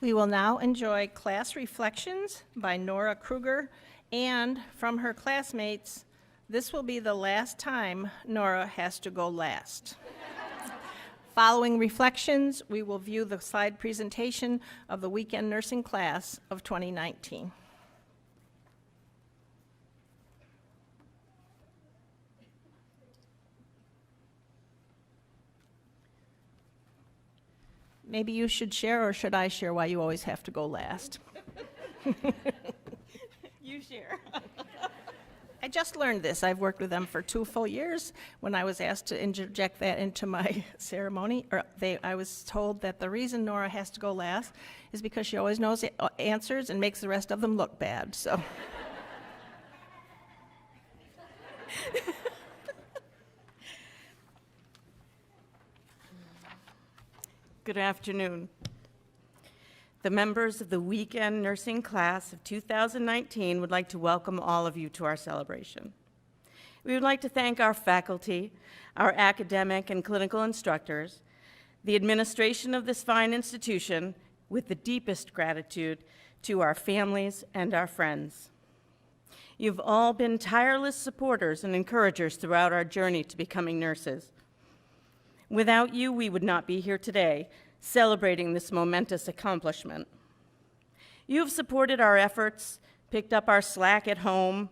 We will now enjoy class reflections by Nora Kruger, and from her classmates, this will be the last time Nora has to go last. Following reflections, we will view the slide presentation of the weekend nursing class of 2019. Maybe you should share, or should I share why you always have to go last? You share. I just learned this. I've worked with them for 2 full years. When I was asked to interject that into my ceremony, I was told that the reason Nora has to go last is because she always knows answers and makes the rest of them look bad. So. Good afternoon. The members of the weekend nursing class of 2019 would like to welcome all of you to our celebration. We would like to thank our faculty, our academic and clinical instructors, the administration of this fine institution, with the deepest gratitude to our families and our friends. You've all been tireless supporters and encouragers throughout our journey to becoming nurses. Without you, we would not be here today, celebrating this momentous accomplishment. You have supported our efforts, picked up our slack at home,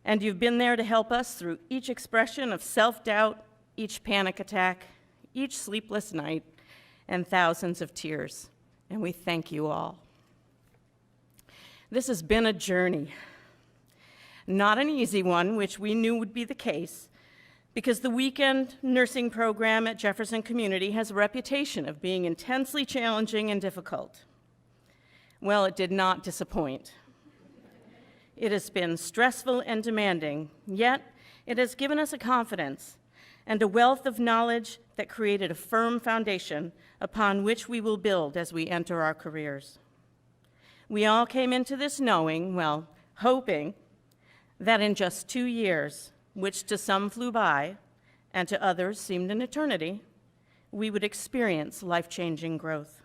and you've been there to help us through each expression of self-doubt, each panic attack, each sleepless night, and thousands of tears. And we thank you all. This has been a journey. Not an easy one, which we knew would be the case, because the weekend nursing program at Jefferson Community has a reputation of being intensely challenging and difficult. Well, it did not disappoint. It has been stressful and demanding, yet it has given us a confidence and a wealth of knowledge that created a firm foundation upon which we will build as we enter our careers. We all came into this knowing, well, hoping, that in just 2 years, which to some flew by, and to others seemed an eternity, we would experience life-changing growth.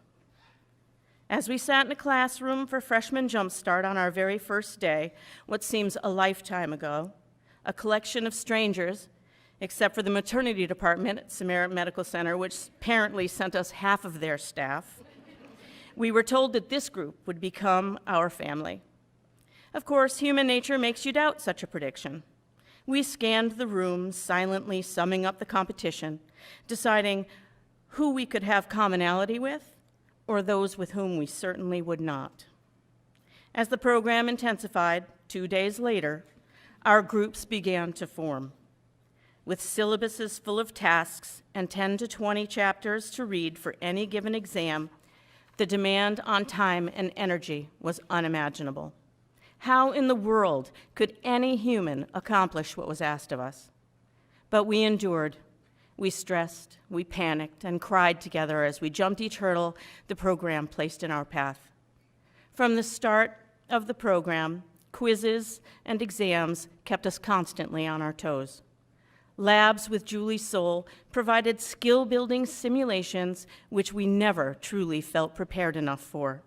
As we sat in a classroom for Freshman Jumpstart on our very first day, what seems a lifetime ago, a collection of strangers, except for the maternity department at Samaritan Medical Center, which apparently sent us half of their staff, we were told that this group would become our family. Of course, human nature makes you doubt such a prediction. We scanned the room, silently summing up the competition, deciding who we could have commonality with or those with whom we certainly would not. As the program intensified, 2 days later, our groups began to form. With syllabuses full of tasks and 10 to 20 chapters to read for any given exam, the demand on time and energy was unimaginable. How in the world could any human accomplish what was asked of us? But we endured. We stressed, we panicked, and cried together as we jumped each hurdle the program placed in our path. From the start of the program, quizzes and exams kept us constantly on our toes. Labs with Julie Soul provided skill-building simulations which we never truly felt prepared enough for.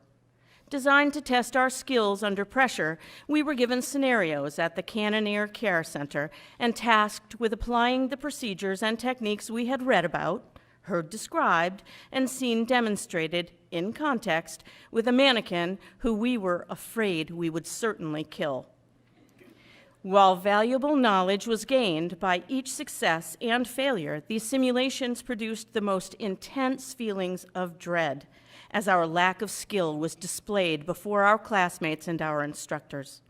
Designed to test our skills under pressure, we were given scenarios at the Cannoneer Care Center and tasked with applying the procedures and techniques we had read about, heard described, and seen demonstrated in context with a mannequin who we were afraid we would certainly kill. While valuable knowledge was gained by each success and failure, these simulations produced the most intense feelings of dread as our lack of skill was displayed before our classmates and our instructors.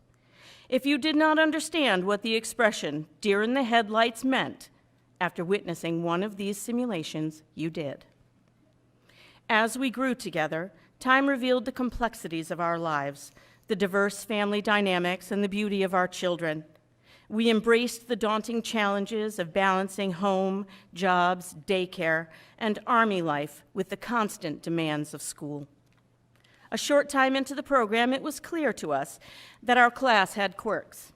If you did not understand what the expression "deer in the headlights" meant, after witnessing one of these simulations, you did. As we grew together, time revealed the complexities of our lives, the diverse family dynamics, and the beauty of our children. We embraced the daunting challenges of balancing home, jobs, daycare, and Army life with the constant demands of school. A short time into the program, it was clear to us that our class had quirks.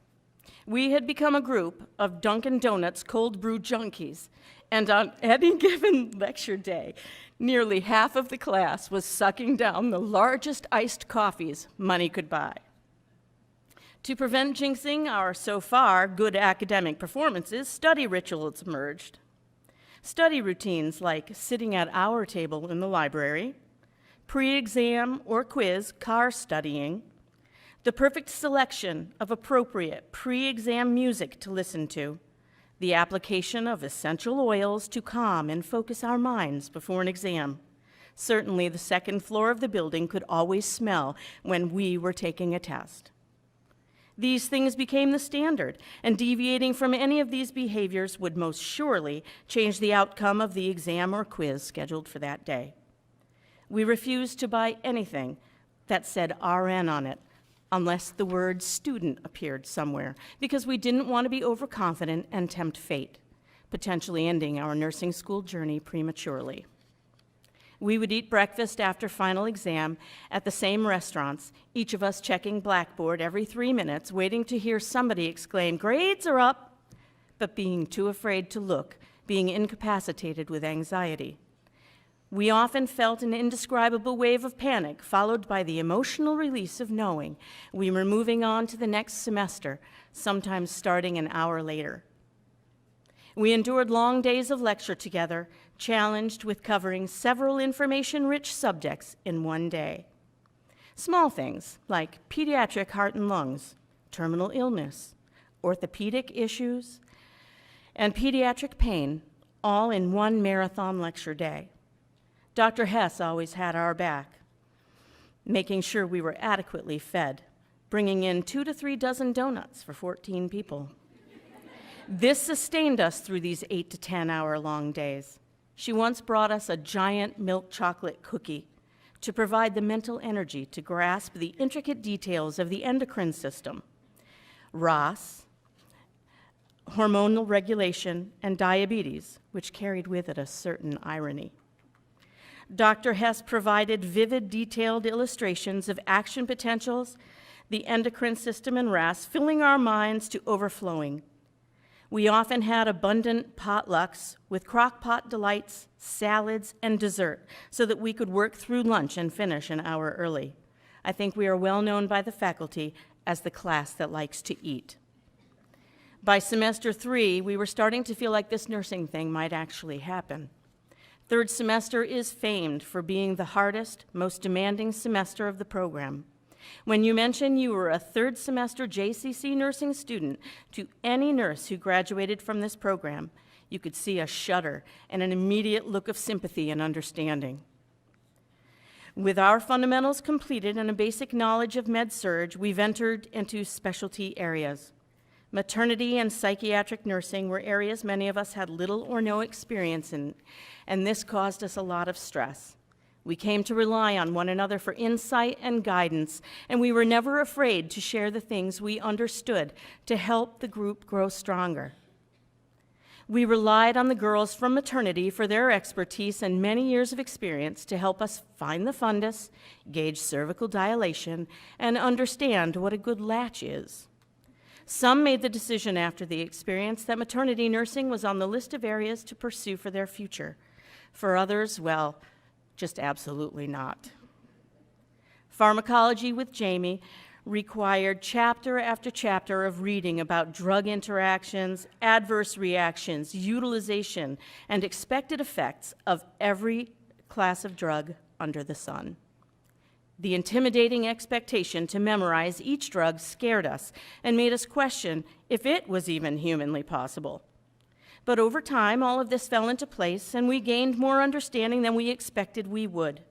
We had become a group of Dunkin' Donuts cold brew junkies, and on any given lecture day, nearly half of the class was sucking down the largest iced coffees money could buy. To prevent jinxing our so far good academic performances, study rituals emerged. Study routines like sitting at our table in the library, pre-exam or quiz car studying, the perfect selection of appropriate pre-exam music to listen to, the application of essential oils to calm and focus our minds before an exam. Certainly, the second floor of the building could always smell when we were taking a test. These things became the standard, and deviating from any of these behaviors would most surely change the outcome of the exam or quiz scheduled for that day. We refused to buy anything that said RN on it, unless the word student appeared somewhere, because we didn't want to be overconfident and tempt fate, potentially ending our nursing school journey prematurely. We would eat breakfast after final exam at the same restaurants, each of us checking Blackboard every 3 minutes, waiting to hear somebody exclaim, "Grades are up," but being too afraid to look, being incapacitated with anxiety. We often felt an indescribable wave of panic, followed by the emotional release of knowing we were moving on to the next semester, sometimes starting an hour later. We endured long days of lecture together, challenged with covering several information-rich subjects in one day. Small things like pediatric heart and lungs, terminal illness, orthopedic issues, and pediatric pain, all in one marathon lecture day. Dr. Hess always had our back, making sure we were adequately fed, bringing in 2 to 3 dozen donuts for 14 people. This sustained us through these 8 to 10-hour-long days. She once brought us a giant milk chocolate cookie to provide the mental energy to grasp the intricate details of the endocrine system, ROS, hormonal regulation, and diabetes, which carried with it a certain irony. Dr. Hess provided vivid, detailed illustrations of action potentials, the endocrine system, and RAS, filling our minds to overflowing. We often had abundant potlucks with crock-pot delights, salads, and dessert so that we could work through lunch and finish an hour early. I think we are well known by the faculty as the class that likes to eat. By semester 3, we were starting to feel like this nursing thing might actually happen. Third semester is famed for being the hardest, most demanding semester of the program. When you mention you were a third semester JCC nursing student to any nurse who graduated from this program, you could see a shudder and an immediate look of sympathy and understanding. With our fundamentals completed and a basic knowledge of med-surg, we've entered into specialty areas. Maternity and psychiatric nursing were areas many of us had little or no experience in, and this caused us a lot of stress. We came to rely on one another for insight and guidance, and we were never afraid to share the things we understood to help the group grow stronger. We relied on the girls from maternity for their expertise and many years of experience to help us find the fundus, gauge cervical dilation, and understand what a good latch is. Some made the decision after the experience that maternity nursing was on the list of areas to pursue for their future. For others, well, just absolutely not. Pharmacology with Jamie required chapter after chapter of reading about drug interactions, adverse reactions, utilization, and expected effects of every class of drug under the sun. The intimidating expectation to memorize each drug scared us and made us question if it was even humanly possible. But over time, all of this fell into place, and we gained more understanding than we expected we would.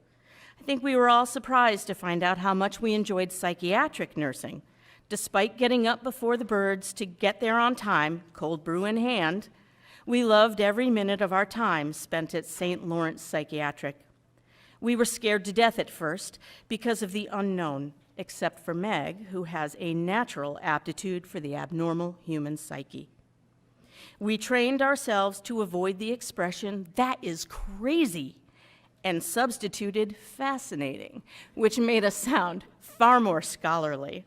I think we were all surprised to find out how much we enjoyed psychiatric nursing. Despite getting up before the birds to get there on time, cold brew in hand, we loved every minute of our time spent at St. Lawrence Psychiatric. We were scared to death at first because of the unknown, except for Meg, who has a natural aptitude for the abnormal human psyche. We trained ourselves to avoid the expression, "that is crazy," and substituted fascinating, which made us sound far more scholarly.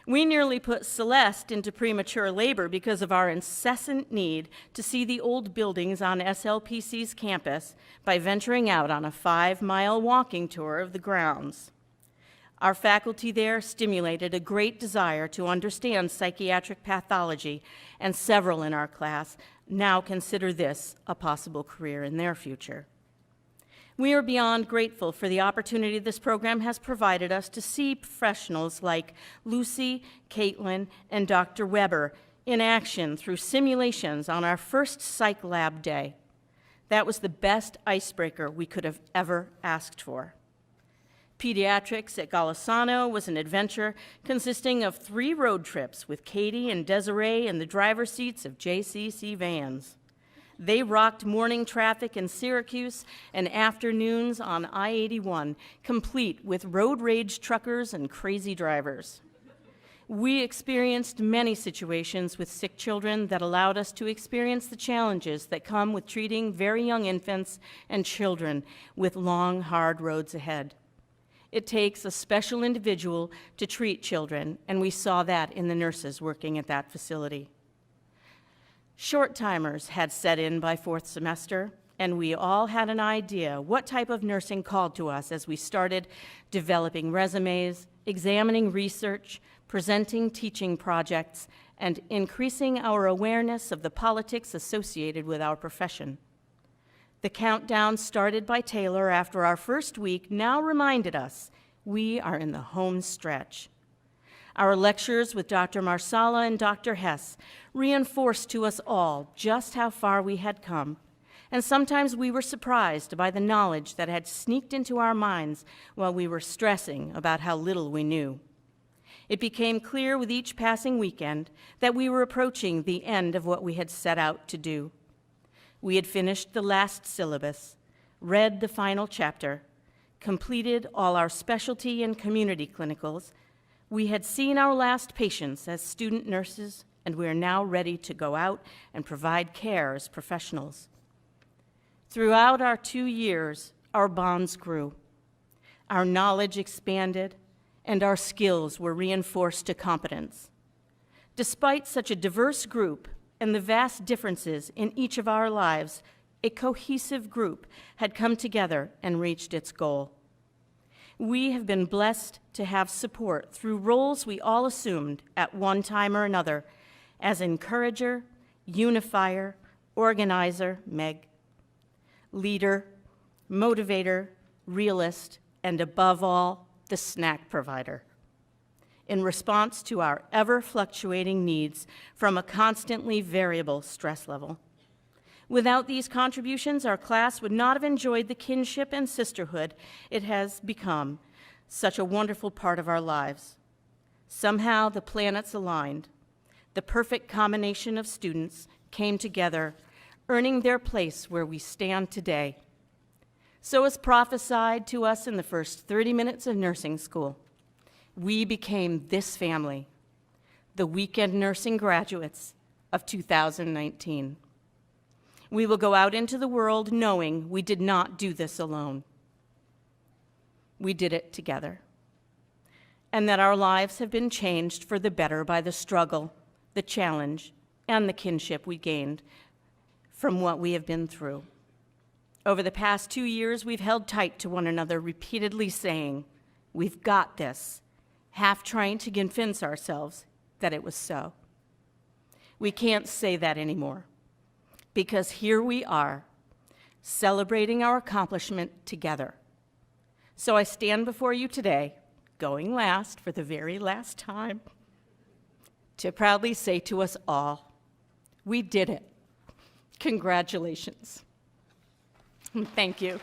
We nearly put Celeste into premature labor because of our incessant need to see the old buildings on SLPC's campus by venturing out on a 5-mile walking tour of the grounds. Our faculty there stimulated a great desire to understand psychiatric pathology, and several in our class now consider this a possible career in their future. We are beyond grateful for the opportunity this program has provided us to see professionals like Lucy, Caitlin, and Dr. Weber in action through simulations on our first psych lab day. That was the best icebreaker we could have ever asked for. Pediatrics at Golisano was an adventure consisting of 3 road trips with Katie and Desiree in the driver's seats of JCC vans. They rocked morning traffic in Syracuse and afternoons on I-81, complete with road rage truckers and crazy drivers. We experienced many situations with sick children that allowed us to experience the challenges that come with treating very young infants and children with long, hard roads ahead. It takes a special individual to treat children, and we saw that in the nurses working at that facility. Short-timers had set in by 4th semester, and we all had an idea what type of nursing called to us as we started developing resumes, examining research, presenting teaching projects, and increasing our awareness of the politics associated with our profession. The countdown started by Taylor after our first week now reminded us we are in the home stretch. Our lectures with Dr. Marsala and Dr. Hess reinforced to us all just how far we had come, and sometimes we were surprised by the knowledge that had sneaked into our minds while we were stressing about how little we knew. It became clear with each passing weekend that we were approaching the end of what we had set out to do. We had finished the last syllabus, read the final chapter, completed all our specialty and community clinicals. We had seen our last patients as student nurses, and we are now ready to go out and provide care as professionals. Throughout our 2 years, our bonds grew. Our knowledge expanded, and our skills were reinforced to competence. Despite such a diverse group and the vast differences in each of our lives, a cohesive group had come together and reached its goal. We have been blessed to have support through roles we all assumed at one time or another as encourager, unifier, organizer, Meg, leader, motivator, realist, and above all, the snack provider, in response to our ever-fluctuating needs from a constantly variable stress level. Without these contributions, our class would not have enjoyed the kinship and sisterhood it has become, such a wonderful part of our lives. Somehow the planets aligned. The perfect combination of students came together, earning their place where we stand today. So as prophesied to us in the first 30 minutes of nursing school, we became this family, the weekend nursing graduates of 2019. We will go out into the world knowing we did not do this alone. We did it together. And that our lives have been changed for the better by the struggle, the challenge, and the kinship we gained from what we have been through. Over the past 2 years, we've held tight to one another, repeatedly saying, "We've got this," half trying to convince ourselves that it was so. We can't say that anymore, because here we are, celebrating our accomplishment together. So I stand before you today, going last for the very last time, to proudly say to us all, we did it. Congratulations. Thank you.